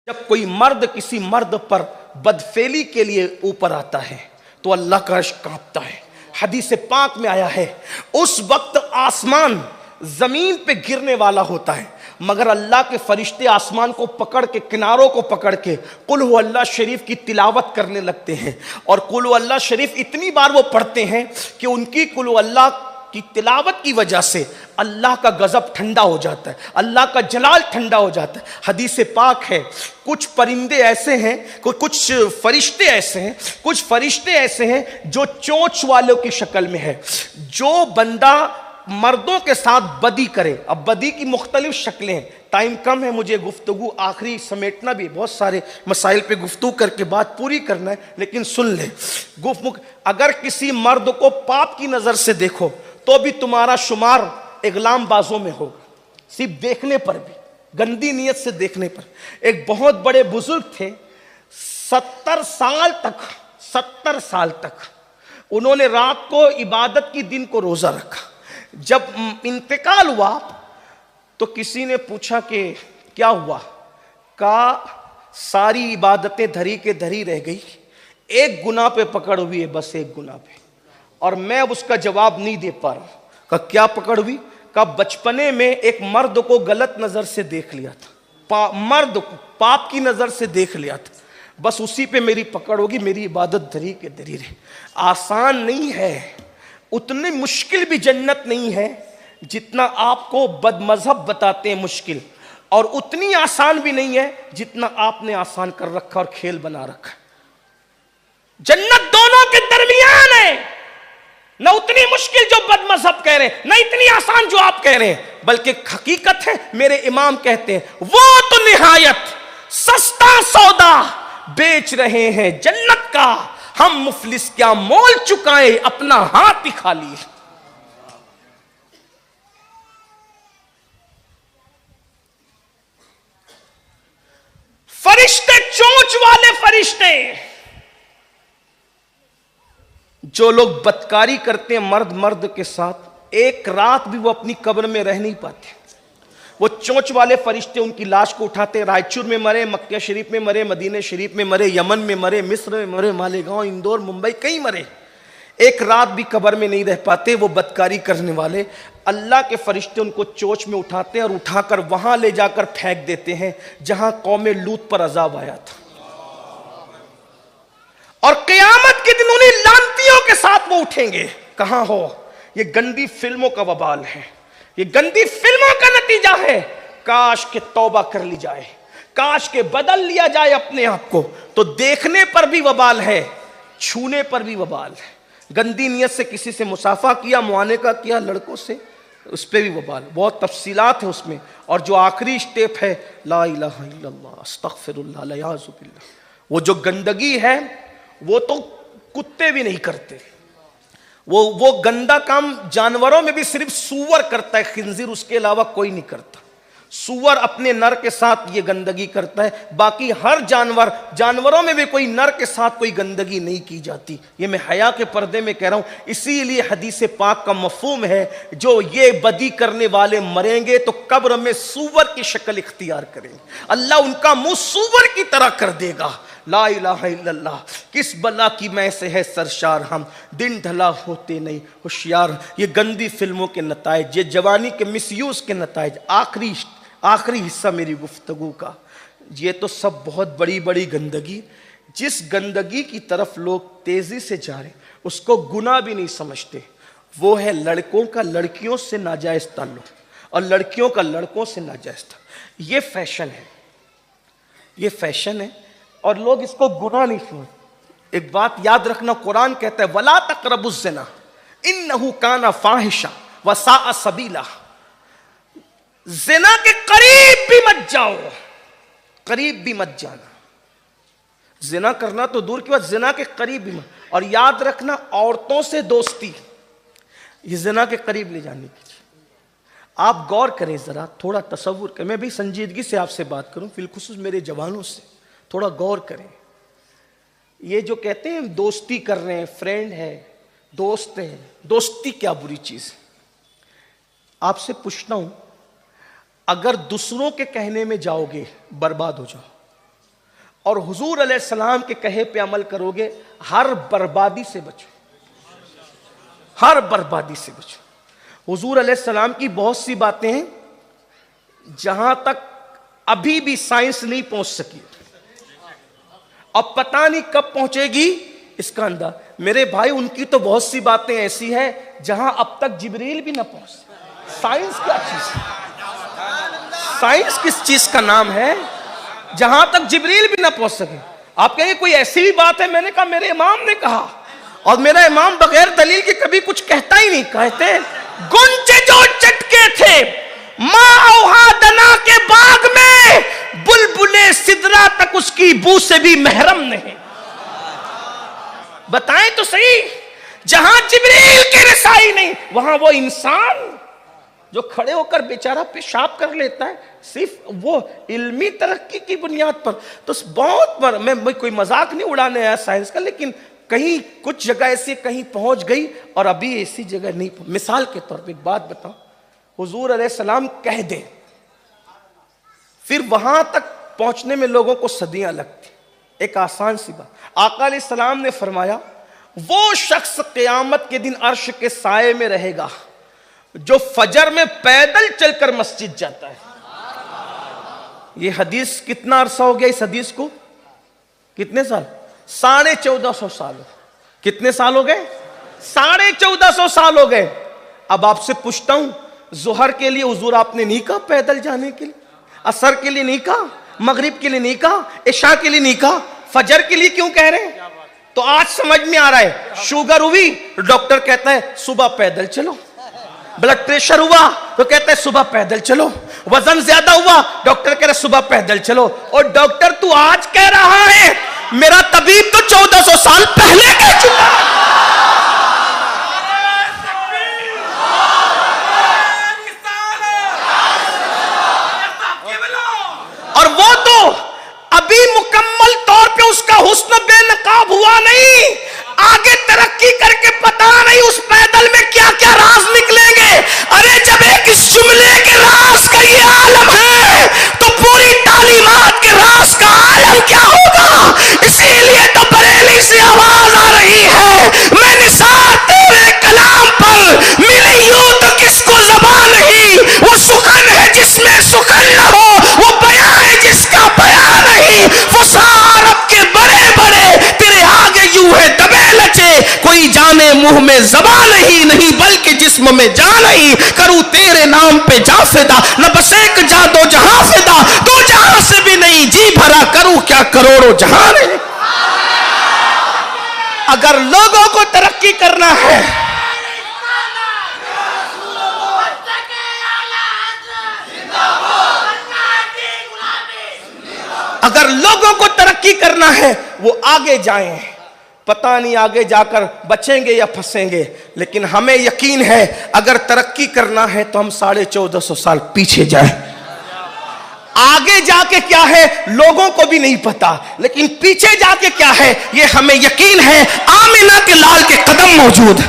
جب کوئی مرد کسی مرد پر بدفعلی کے لیے اوپر آتا ہے تو اللہ کا عرش کانپتا ہے. حدیث پاک میں آیا ہے اس وقت آسمان زمین پہ گرنے والا ہوتا ہے مگر اللہ کے فرشتے آسمان کو پکڑ کے کناروں کو پکڑ کے قل ہو اللہ شریف کی تلاوت کرنے لگتے ہیں, اور قل ہو اللہ شریف اتنی بار وہ پڑھتے ہیں کہ ان کی قل ہو اللہ کی تلاوت کی وجہ سے اللہ کا غضب ٹھنڈا ہو جاتا ہے, اللہ کا جلال ٹھنڈا ہو جاتا ہے. حدیث پاک ہے کچھ پرندے ایسے ہیں, کچھ فرشتے ایسے ہیں جو چونچ والوں کی شکل میں ہے. جو بندہ مردوں کے ساتھ بدی کرے, اب بدی کی مختلف شکلیں ہیں, ٹائم کم ہے, مجھے گفتگو آخری سمیٹنا بھی, بہت سارے مسائل پہ گفتگو کر کے بات پوری کرنا ہے, لیکن سن لے. اگر کسی مرد کو پاپ کی نظر سے دیکھو تو بھی تمہارا شمار اغلام بازوں میں ہوگا, صرف دیکھنے پر بھی, گندی نیت سے دیکھنے پر. ایک بہت بڑے بزرگ تھے, 70 سال تک انہوں نے رات کو عبادت کی, دن کو روزہ رکھا. جب انتقال ہوا تو کسی نے پوچھا کہ کیا ہوا؟ کہا ساری عبادتیں دھری کے دھری رہ گئی, ایک گناہ پہ پکڑ ہوئی ہے, بس ایک گناہ پہ, اور میں اب اس کا جواب نہیں دے پا رہا. کہا کیا پکڑ ہوئی؟ کہا بچپنے میں ایک مرد کو غلط نظر سے دیکھ لیا تھا, مرد کو پاپ کی نظر سے دیکھ لیا تھا, بس اسی پہ میری پکڑ ہوگی, میری عبادت دھری کے دھری رہے. آسان نہیں ہے, اتنی مشکل بھی جنت نہیں ہے جتنا آپ کو بد مذہب بتاتے ہیں مشکل, اور اتنی آسان بھی نہیں ہے جتنا آپ نے آسان کر رکھا اور کھیل بنا رکھا. جنت دونوں کے درمیان ہے, نہ اتنی مشکل جو بد مذہب کہہ رہے ہیں, نہ اتنی آسان جو آپ کہہ رہے ہیں, بلکہ حقیقت ہے. میرے امام کہتے ہیں وہ تو نہایت سستا سودا بیچ رہے ہیں جنت کا, ہم مفلس کیا مول چکائے اپنا ہاتھ ہی خالی. فرشتے, چونچ والے فرشتے, جو لوگ بدکاری کرتے ہیں مرد کے ساتھ, ایک رات بھی وہ اپنی قبر میں رہ نہیں پاتے. وہ چونچ والے فرشتے ان کی لاش کو اٹھاتے, رائچور میں مرے, مکہ شریف میں مرے, مدینہ شریف میں مرے, یمن میں مرے, مصر میں مرے, مالیگاؤں, اندور, ممبئی, کہیں مرے, ایک رات بھی قبر میں نہیں رہ پاتے. وہ بدکاری کرنے والے, اللہ کے فرشتے ان کو چونچ میں اٹھاتے ہیں اور اٹھا کر وہاں لے جا کر پھینک دیتے ہیں جہاں قوم لوط پر عذاب آیا تھا. اور قیامت کے دن انہیں لعنتیوں کے ساتھ وہ اٹھیں گے. کہاں ہو؟ یہ گندی فلموں کا وبال ہے, یہ گندی فلموں کا نتیجہ ہے. کاش کہ توبہ کر لی جائے, کاش کہ بدل لیا جائے اپنے آپ کو, تو دیکھنے پر بھی وبال ہے, چھونے پر بھی وبال ہے. گندی نیت سے کسی سے مصافحہ کیا, معانقہ کیا لڑکوں سے, اس پہ بھی وبال. بہت تفصیلات ہیں اس میں. اور جو آخری اسٹیپ ہے لا الہ الا اللہ استغفر اللہ الیاذ باللہ, وہ جو گندگی ہے وہ تو کتے بھی نہیں کرتے. وہ گندا کام جانوروں میں بھی صرف سور کرتا ہے, خنزیر, اس کے علاوہ کوئی نہیں کرتا. سور اپنے نر کے ساتھ یہ گندگی کرتا ہے, باقی ہر جانوروں میں بھی کوئی نر کے ساتھ کوئی گندگی نہیں کی جاتی. یہ میں حیا کے پردے میں کہہ رہا ہوں. اسی لیے حدیث پاک کا مفہوم ہے جو یہ بدی کرنے والے مریں گے تو قبر میں سور کی شکل اختیار کریں گے, اللہ ان کا منہ سور کی طرح کر دے گا. لا الہ الا اللہ, کس بلا کی میں سے ہے سرشار ہم, دن ڈھلا ہوتے نہیں ہوشیار. یہ گندی فلموں کے نتائج, یہ جوانی کے مس یوز کے نتائج. آخری حصہ میری گفتگو کا, یہ تو سب بہت بڑی گندگی. جس گندگی کی طرف لوگ تیزی سے جا رہے ہیں اس کو گناہ بھی نہیں سمجھتے. وہ ہے لڑکوں کا لڑکیوں سے ناجائز تعلق اور لڑکیوں کا لڑکوں سے ناجائز تعلق. یہ فیشن ہے اور لوگ اس کو گناہ نہیں سمجھتے. ایک بات یاد رکھنا, قرآن کہتا ہے وَلَا تَقْرَبُوا الزِّنَا إِنَّهُ كَانَ فَاحِشًا وَسَاءَ سَبِيلًا. زنا کے قریب بھی مت جاؤ, قریب بھی مت جانا. زنا کرنا تو دور کی بات, زنا کے قریب بھی مت. اور یاد رکھنا عورتوں سے دوستی یہ زنا کے قریب لے جانے کی. آپ غور کریں ذرا, تھوڑا تصور کریں, میں بھی سنجیدگی سے آپ سے بات کروں, بالخصوص میرے جوانوں سے تھوڑا غور کریں. یہ جو کہتے ہیں دوستی کر رہے ہیں, فرینڈ ہے, دوست ہے, دوستی کیا بری چیز ہے. آپ سے پوچھتا ہوں, اگر دوسروں کے کہنے میں جاؤ گے برباد ہو جاؤ. اور حضور علیہ السلام کے کہے پہ عمل کرو گے، ہر بربادی سے بچو، ہر بربادی سے بچو۔ حضور علیہ السلام کی بہت سی باتیں ہیں جہاں تک ابھی بھی سائنس نہیں پہنچ سکی، اب پتہ نہیں کب پہنچے گی اس کا اندازہ۔ میرے بھائی ان کی تو بہت سی باتیں ایسی ہیں جہاں اب تک جبریل بھی نہ پہنچ سکے۔ سائنس کیا چیز ہے؟ سائنس کس چیز کا نام ہے جہاں تک جبریل بھی نہ پہنچ سکے؟ آپ کہیں گے کوئی ایسی بھی بات ہے؟ میں نے کہا میرے امام نے کہا، اور میرا امام بغیر دلیل کے کبھی کچھ کہتا ہی نہیں۔ کہتے گنچے جو چٹکے تھے ماں اوہا دنا کے باغ میں، بلبلے سدرا تک اس کی بو سے بھی محرم نہیں۔ بتائیں تو صحیح، جہاں جبریل کی رسائی نہیں وہاں وہ انسان جو کھڑے ہو کر بیچارہ پیشاب کر لیتا ہے صرف وہ علمی ترقی کی بنیاد پر۔ تو بہت بار میں کوئی مذاق نہیں اڑانے آیا سائنس کا، لیکن کہیں کچھ جگہ ایسی کہیں پہنچ گئی اور ابھی ایسی جگہ نہیں پہنچ۔ مثال کے طور پہ ایک بات بتاؤں، حضور علیہ السلام کہہ دیں پھر وہاں تک پہنچنے میں لوگوں کو صدیاں لگتی۔ ایک آسان سی بات، آقا علیہ السلام نے فرمایا وہ شخص قیامت کے دن عرش کے سائے میں رہے گا جو فجر میں پیدل چل کر مسجد جاتا ہے۔ یہ حدیث کتنا عرصہ ہو گیا اس حدیث کو؟ کتنے سال؟ 1450 سال۔ کتنے سال ہو گئے؟ 1450 سال ہو گئے۔ اب آپ سے پوچھتا ہوں، ظہر کے لیے حضور آپ نے نہیں کہا پیدل جانے کے لیے، عصر کے لیے نہیں کہا، مغرب کے لیے نہیں کہا، عشاء کے لیے نہیں کہا، فجر کے لیے کیوں کہہ رہے ہیں؟ تو آج سمجھ میں آ رہا ہے، شوگر ہوئی ڈاکٹر کہتا ہے صبح پیدل چلو، بلڈ پریشر ہوا تو کہتا ہے صبح پیدل چلو، وزن زیادہ ہوا ڈاکٹر کہہ رہا ہے صبح پیدل چلو۔ اور ڈاکٹر تو آج کہہ رہا ہے، میرا طبیب تو 1400 سال پہلے کہہ چکا ہے۔ اور وہ تو ابھی مکمل طور پہ اس کا حسن بے نقاب ہوا نہیں، آگے ترقی کر کے پتا نہیں اس پیدل میں کیا کیا راز نکلیں گے۔ ارے جب ایک اس جملے کے راز کا یہ عالم ہے تو پوری تعلیمات کے راز کا عالم کیا ہوگا؟ اسی لیے تو بریلی سے آواز آ رہی ہے، میں نثار تیرے کلام پر ملی یوں تو کس کو زبان نہیں، وہ سخن ہے جس میں سخن نہ ہو، وہ بیان ہے جس کا بیان نہیں، وہ عرب کے بڑے بڑے تیرے آگے یوں ہے دبے لچے، کوئی جانے منہ میں زبان نہیں بلکہ جسم میں جان نہیں، کروں تیرے نام پہ جا فدا، نہ بس ایک جا دو جہاں فدا، دو جہاں سے بھی نہیں جی بھرا، کروں کیا کروڑوں جہاں نہیں۔ اگر لوگوں کو ترقی کرنا ہے، اگر لوگوں کو ترقی کرنا ہے وہ آگے جائیں، پتہ نہیں آگے جا کر بچیں گے یا پھنسیں گے، لیکن ہمیں یقین ہے اگر ترقی کرنا ہے تو ہم 1450 سال پیچھے جائیں۔ آگے جا کے کیا ہے لوگوں کو بھی نہیں پتا، لیکن پیچھے جا کے کیا ہے یہ ہمیں یقین ہے، آمنہ کے لال کے قدم موجود۔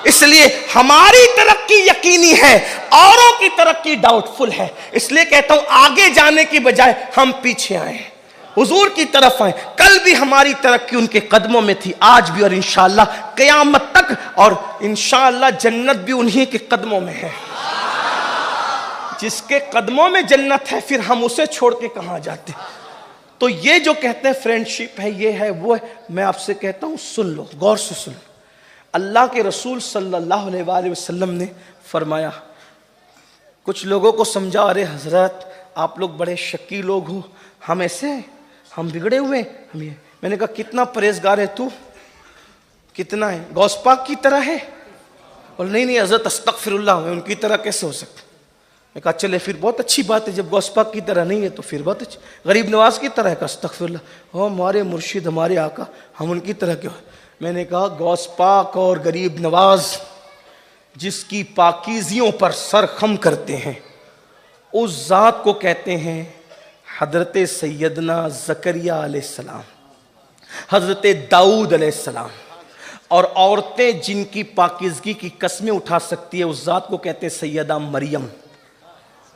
اس لیے ہماری ترقی یقینی ہے، اوروں کی ترقی ڈاؤٹ فل ہے۔ اس لیے کہتا ہوں آگے جانے کی بجائے ہم پیچھے آئیں، حضور کی طرف آئیں۔ کل بھی ہماری ترقی ان کے قدموں میں تھی، آج بھی، اور انشاءاللہ قیامت تک، اور انشاءاللہ جنت بھی انہی کے قدموں میں ہے۔ جس کے قدموں میں جنت ہے پھر ہم اسے چھوڑ کے کہاں جاتے؟ تو یہ جو کہتے ہیں فرینڈشپ ہے، یہ ہے وہ ہے، میں آپ سے کہتا ہوں سن لو، غور سے سن لو۔ اللہ کے رسول صلی اللہ علیہ وآلہ وسلم نے فرمایا، کچھ لوگوں کو سمجھا، ارے حضرت آپ لوگ بڑے شکی لوگ ہو، ہم ایسے ہیں، ہم بگڑے ہوئے ہیں، ہم یہ۔ میں نے کہا کتنا پرہیزگار ہے تو؟ کتنا ہے؟ غوث پاک کی طرح ہے؟ اور نہیں حضرت استغفر اللہ، ان کی طرح کیسے ہو سکتا؟ میں کہا چلے پھر بہت اچھی بات ہے، جب غوث پاک کی طرح نہیں ہے تو پھر بہت اچھی۔ غریب نواز کی طرح ہے؟ کہا استغفر اللہ، ہمارے مرشد ہمارے آقا، ہم ان کی طرح کیوں؟ میں نے کہا غوث پاک اور غریب نواز جس کی پاکیزیوں پر سر خم کرتے ہیں اس ذات کو کہتے ہیں حضرت سیدنا زکریا علیہ السلام، حضرت داؤد علیہ السلام۔ اور عورتیں جن کی پاکیزگی کی قسمیں اٹھا سکتی ہے اس ذات کو کہتے ہیں سیدہ مریم۔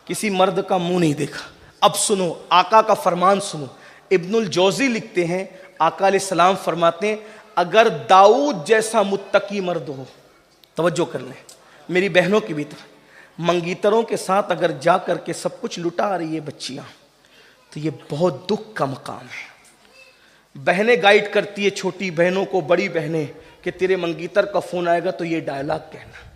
کسی مرد کا منہ نہیں دیکھا، اب سنو آقا کا فرمان سنو. ابن الجوزی لکھتے ہیں آقا علیہ السلام فرماتے ہیں اگر داؤد جیسا متقی مرد ہو، توجہ کر لیں میری بہنوں کی بھی طرح، منگیتروں کے ساتھ اگر جا کر کے سب کچھ لٹا رہی ہے بچیاں، تو یہ بہت دکھ کا مقام ہے. بہنیں گائیڈ کرتی ہے چھوٹی بہنوں کو، بڑی بہنیں، کہ تیرے منگیتر کا فون آئے گا تو یہ ڈائلاگ کہنا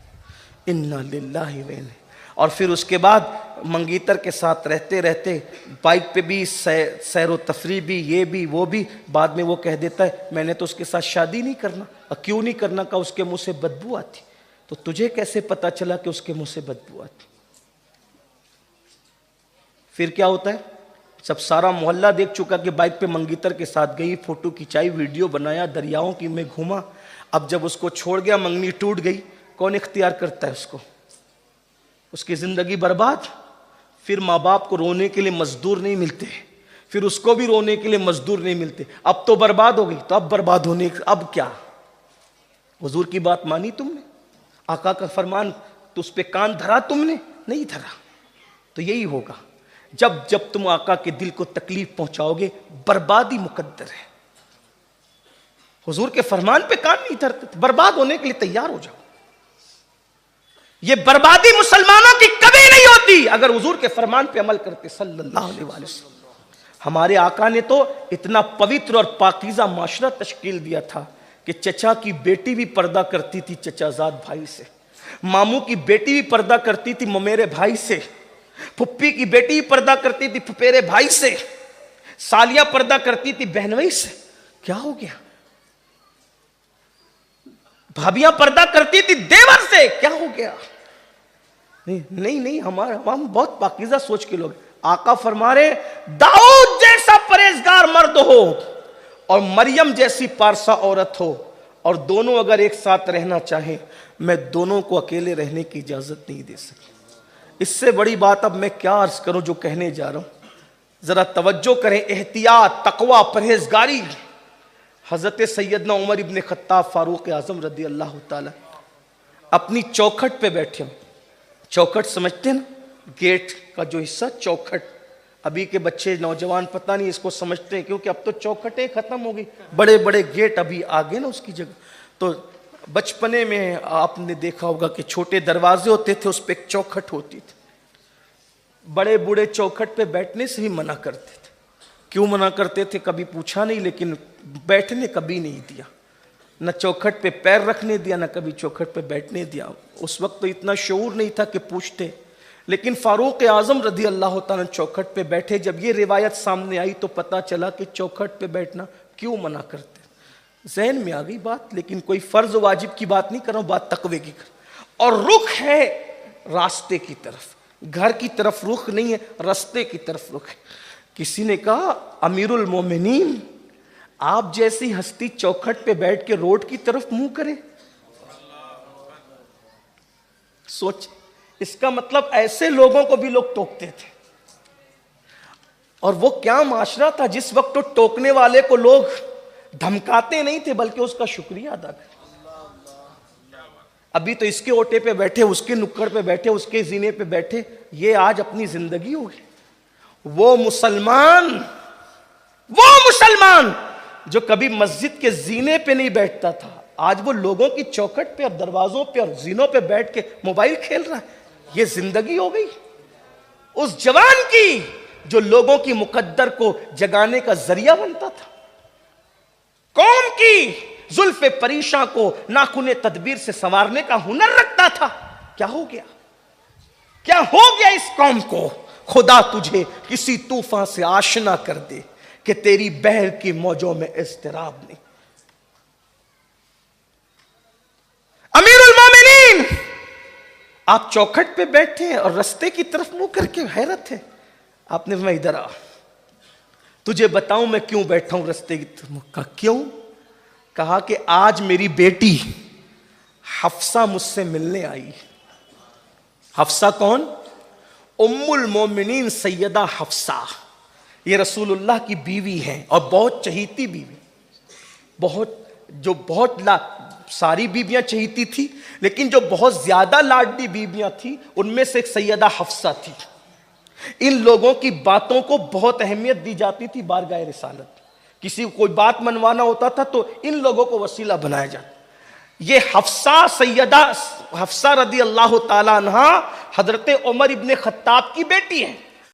انا للہ و انا، اور پھر اس کے بعد منگیتر کے ساتھ رہتے رہتے بائک پہ بھی سیر و تفریح بھی، یہ بھی وہ بھی، بعد میں وہ کہہ دیتا ہے میں نے تو اس کے ساتھ شادی نہیں کرنا. اور کیوں نہیں کرنا؟ کہا اس کے منہ سے بدبو آتی. تو تجھے کیسے پتا چلا کہ اس کے منہ سے بدبو آتی؟ پھر کیا ہوتا ہے؟ سب سارا محلہ دیکھ چکا کہ بائک پہ منگیتر کے ساتھ گئی، فوٹو کھچائی، ویڈیو بنایا، دریاؤں کی میں گھوما. اب جب اس کو چھوڑ گیا، منگنی ٹوٹ گئی، کون اختیار کرتا ہے اس کو؟ اس کی زندگی برباد. پھر ماں باپ کو رونے کے لیے مزدور نہیں ملتے، پھر اس کو بھی رونے کے لیے مزدور نہیں ملتے. اب تو برباد ہو گئی، تو اب برباد ہونے اب کیا؟ حضور کی بات مانی تم نے؟ آقا کا فرمان تو اس پہ کان دھرا تم نے؟ نہیں دھرا. تو یہی ہوگا جب تم آقا کے دل کو تکلیف پہنچاؤ گے، بربادی مقدر ہے. حضور کے فرمان پہ کان نہیں دھرتے، برباد ہونے کے لیے تیار ہو جاؤ. یہ بربادی مسلمانوں کی کبھی نہیں ہوتی اگر حضور کے فرمان پہ عمل کرتے صلی اللہ علیہ وسلم. ہمارے آقا نے تو اتنا پوتر اور پاکیزہ معاشرہ تشکیل دیا تھا کہ چچا کی بیٹی بھی پردہ کرتی تھی چچا زاد بھائی سے، ماموں کی بیٹی بھی پردہ کرتی تھی ممیرے بھائی سے، پھپھی کی بیٹی بھی پردہ کرتی تھی پھپھیرے بھائی سے، سالیاں پردہ کرتی تھی بہنوئی سے. کیا ہو گیا؟ بھابیاں پردہ کرتی تھی دیور سے. کیا ہو گیا؟ نہیں ہم بہت پاکیزہ سوچ کے لوگ. آقا فرما رہے داؤد جیسا پرہیزگار مرد ہو اور مریم جیسی پارسا عورت ہو، اور دونوں اگر ایک ساتھ رہنا چاہیں، میں دونوں کو اکیلے رہنے کی اجازت نہیں دے سکی. اس سے بڑی بات اب میں کیا عرض کروں جو کہنے جا رہا ہوں. ذرا توجہ کریں. احتیاط، تقوی، پرہیزگاری. حضرت سیدنا عمر ابن خطاب فاروق اعظم رضی اللہ تعالی اپنی چوکھٹ پہ بیٹھے ہوں. چوکھٹ سمجھتے ہیں نا؟ گیٹ کا جو حصہ چوکھٹ. ابھی کے بچے نوجوان پتہ نہیں اس کو سمجھتے ہیں، کیونکہ اب تو چوکھٹیں ختم ہو گئی، بڑے بڑے گیٹ ابھی آگے نا اس کی جگہ. تو بچپنے میں آپ نے دیکھا ہوگا کہ چھوٹے دروازے ہوتے تھے، اس پہ ایک چوکھٹ ہوتی تھی. بڑے بوڑھے چوکھٹ پہ بیٹھنے سے ہی منع کرتے تھے. کیوں منع کرتے تھے کبھی پوچھا نہیں، لیکن بیٹھنے کبھی نہیں دیا. نہ چوکھٹ پہ پیر رکھنے دیا، نہ کبھی چوکھٹ پہ بیٹھنے دیا. اس وقت تو اتنا شعور نہیں تھا کہ پوچھتے. لیکن فاروق اعظم رضی اللہ تعالیٰ چوکھٹ پہ بیٹھے. جب یہ روایت سامنے آئی تو پتہ چلا کہ چوکھٹ پہ بیٹھنا کیوں منع کرتے. ذہن میں آ گئی بات، لیکن کوئی فرض و واجب کی بات نہیں کر رہا ہوں، بات تقوی کی کر. اور رخ ہے راستے کی طرف، گھر کی طرف رخ نہیں ہے، راستے کی طرف رخ ہے. کسی نے کہا امیر المومنین آپ جیسی ہستی چوکھٹ پہ بیٹھ کے روڈ کی طرف منہ کرے. سوچ، اس کا مطلب ایسے لوگوں کو بھی لوگ ٹوکتے تھے. اور وہ کیا معاشرہ تھا جس وقت تو ٹوکنے والے کو لوگ دھمکاتے نہیں تھے بلکہ اس کا شکریہ ادا کرتے. ابھی تو اس کے اوٹے پہ بیٹھے، اس کے نکڑ پہ بیٹھے، اس کے زینے پہ بیٹھے. یہ آج اپنی زندگی ہوگی. وہ مسلمان جو کبھی مسجد کے زینے پہ نہیں بیٹھتا تھا، آج وہ لوگوں کی چوکھٹ پہ اور دروازوں پہ اور زینوں پہ بیٹھ کے موبائل کھیل رہا ہے. یہ زندگی ہو گئی اس جوان کی جو لوگوں کی مقدر کو جگانے کا ذریعہ بنتا تھا، قوم کی زلف پریشاں کو ناخن تدبیر سے سنوارنے کا ہنر رکھتا تھا. کیا ہو گیا؟ کیا ہو گیا اس قوم کو؟ خدا تجھے کسی طوفان سے آشنا کر دے کہ تیری بحر کی موجوں میں اضطراب نہیں. امیر المومنین آپ چوکھٹ پہ بیٹھے اور رستے کی طرف منہ کر کے حیرت ہے. آپ نے میں ادھر آ، تجھے بتاؤں میں کیوں بیٹھا ہوں رستے کی طرف. کہا کیوں؟ کہا کہ آج میری بیٹی حفصہ مجھ سے ملنے آئی. حفصہ کون؟ ام المومنین سیدہ حفصہ. یہ رسول اللہ کی بیوی ہیں اور بہت چہیتی بیوی. بہت ساری بیویاں چہیتی تھی، لیکن جو بہت زیادہ لاڈلی بیویاں تھی ان میں سے ایک سیدہ حفصہ تھی. ان لوگوں کی باتوں کو بہت اہمیت دی جاتی تھی بارگاہ رسالت. کسی کو کوئی بات منوانا ہوتا تھا تو ان لوگوں کو وسیلہ بنایا جاتا. یہ حفصہ سیدہ حفصہ رضی اللہ تعالی عنہا حضرت عمر ابن خطاب کی بیٹی ہے.